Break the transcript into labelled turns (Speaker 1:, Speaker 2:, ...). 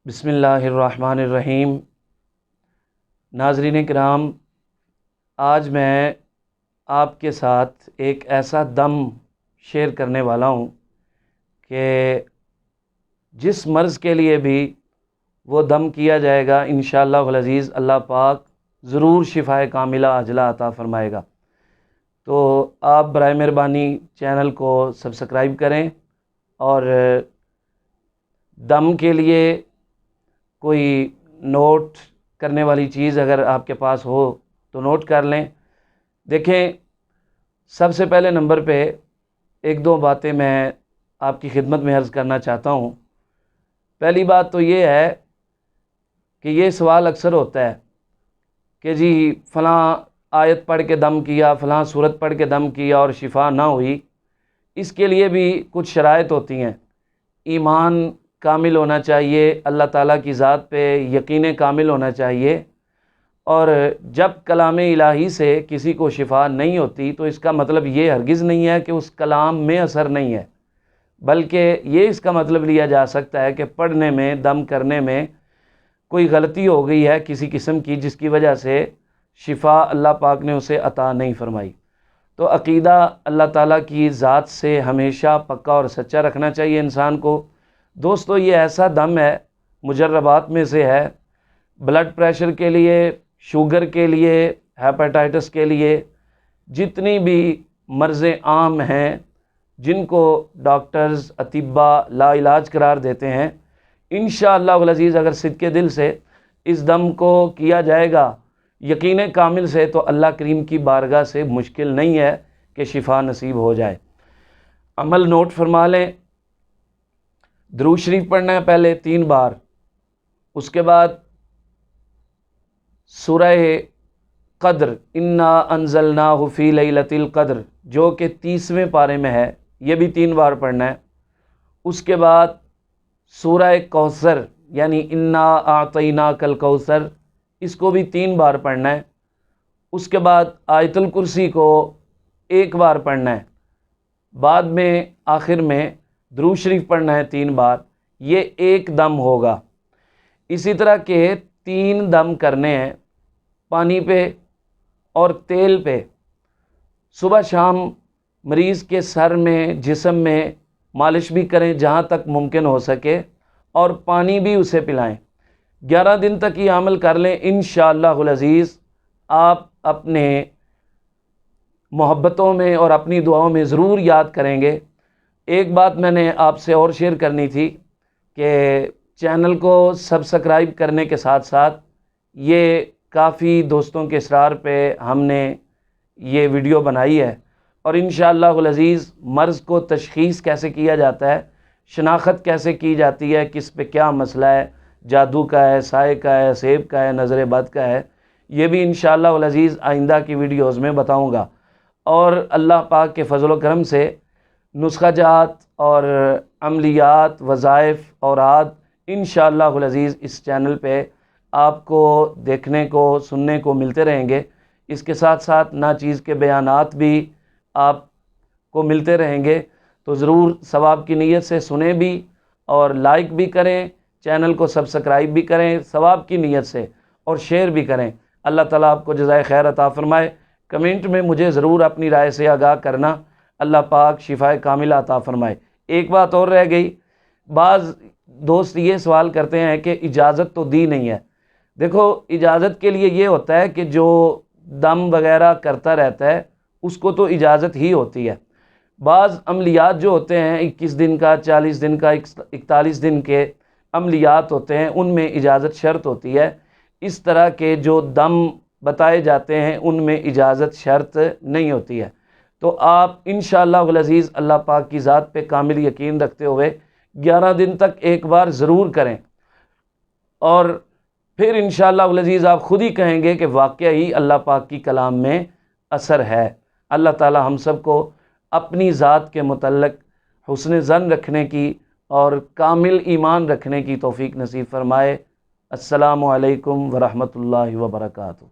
Speaker 1: बिस्मिल्लाहिर्रहमानिर्रहीम। नाज़रीन किराम, आज मैं आपके साथ एक ऐसा दम शेयर करने वाला हूँ कि जिस मर्ज़ के लिए भी वो दम किया जाएगा इंशाअल्लाहुल अज़ीज़ अल्लाह पाक ज़रूर शिफ़ाए कामिला अजला अता फ़रमाएगा। तो आप बराए मेहरबानी चैनल को सब्सक्राइब करें और दम के लिए कोई नोट करने वाली चीज़ अगर आपके पास हो तो नोट कर लें। देखें, सबसे पहले नंबर पे एक दो बातें मैं आपकी खिदमत में अर्ज़ करना चाहता हूँ। पहली बात तो ये है कि ये सवाल अक्सर होता है कि जी फ़लाँ आयत पढ़ के दम किया, फ़लाँ सूरत पढ़ के दम किया और शिफ़ा ना हुई। इसके लिए भी कुछ शराइत होती हैं। ईमान कामिल होना चाहिए, अल्लाह ताला की ज़ात पे यकीन कामिल होना चाहिए। और जब कलाम इलाही से किसी को शिफा नहीं होती तो इसका मतलब ये हरगिज़ नहीं है कि उस कलाम में असर नहीं है, बल्कि ये इसका मतलब लिया जा सकता है कि पढ़ने में, दम करने में कोई गलती हो गई है किसी किस्म की, जिसकी वजह से शिफा अल्लाह पाक ने उसे अता नहीं फरमाई। तो अक़ीदा अल्लाह ताला की ज़ात से हमेशा पक्का और सच्चा रखना चाहिए इंसान को। दोस्तों, ये ऐसा दम है, मुजर्रबात में से है, ब्लड प्रेशर के लिए, शुगर के लिए, हेपेटाइटिस के लिए, जितनी भी मर्ज़ें आम हैं जिनको डॉक्टर्स अतिब्बा लाइलाज करार देते हैं, इंशाअल्लाहुल अज़ीज़ अगर सिद्के दिल से इस दम को किया जाएगा यकीन कामिल से, तो अल्लाह करीम की बारगाह से मुश्किल नहीं है कि शिफा नसीब हो जाए। अमल नोट फरमा लें। दुरूद शरीफ पढ़ना है पहले 3 बार, उसके बाद सूरह क़द्र इन्ना अंज़लनाहु फ़ी लैलतिल क़द्र जो कि 30वें पारे में है, ये भी 3 बार पढ़ना है। उसके बाद सूरह कौसर यानी इन्ना आतैनाकल कौसर, इसको भी 3 बार पढ़ना है। उसके बाद आयतुल कुर्सी को 1 बार पढ़ना है। बाद में आखिर में दुरूद शरीफ पढ़ना है 3 बार। ये एक दम होगा। इसी तरह के 3 दम करने हैं पानी पे और तेल पे। सुबह शाम मरीज़ के सर में, जिस्म में मालिश भी करें जहाँ तक मुमकिन हो सके, और पानी भी उसे पिलाएं। 11 दिन तक ये अमल कर लें, इंशाअल्लाहुल अज़ीज़ आप अपने मोहब्बतों में और अपनी दुआओं में ज़रूर याद करेंगे। एक बात मैंने आपसे और शेयर करनी थी कि चैनल को सब्सक्राइब करने के साथ साथ ये काफ़ी दोस्तों के इसरार पे हमने ये वीडियो बनाई है, और इंशाअल्लाहुल अज़ीज़ मर्ज़ को तशख़ीस कैसे किया जाता है, शनाख्त कैसे की जाती है, किस पे क्या मसला है, जादू का है, साए का है, सेब का है, नज़र बद का है, ये भी इंशाअल्लाहुल अज़ीज़ आइंदा की वीडियोज़ में बताऊँगा। और अल्लाह पाक के फ़ज़ल व करम से नुस्ख़ा जात और अमलियात, वज़ाइफ़ और आद इंशाअल्लाहुल अज़ीज़ इस चैनल पे आपको देखने को, सुनने को मिलते रहेंगे। इसके साथ साथ नाचीज़ के बयानात भी आपको मिलते रहेंगे। तो ज़रूर सवाब की नीयत से सुने भी और लाइक भी करें, चैनल को सब्सक्राइब भी करें सवाब की नीयत से, और शेयर भी करें। अल्लाह ताला आपको जज़ाए खैर अता फ़रमाए। कमेंट में मुझे ज़रूर अपनी राय से आगाह करना। अल्लाह पाक शिफ़ाए कामिला अता फ़रमाए। एक बात और रह गई, बाज़ दोस्त ये सवाल करते हैं कि इजाज़त तो दी नहीं है। देखो, इजाज़त के लिए ये होता है कि जो दम वग़ैरह करता रहता है उसको तो इजाज़त ही होती है। बाज़ अमलियात जो होते हैं 21 दिन का, 40 दिन का, 41 दिन के अमलियात होते हैं, उनमें इजाज़त शर्त होती है। इस तरह के जो दम बताए जाते हैं उनमें इजाज़त शर्त नहीं होती है। तो आप इंशाअल्लाहुल अज़ीज़ अल्लाह पाक की ज़ात पे कामिल यकीन रखते हुए 11 दिन तक एक बार ज़रूर करें, और फिर इंशाअल्लाहुल अज़ीज़ आप ख़ुद ही कहेंगे कि वाक़ई ही अल्लाह पाक की कलाम में असर है। अल्लाह ताला हम सब को अपनी ज़ात के मुतल्लिक़ हुस्न ज़न रखने की और कामिल ईमान रखने की तौफ़ीक़ नसीब फ़रमाए। अस्सलामु अलैकुम व रहमतुल्लाहि व बरकातुहू।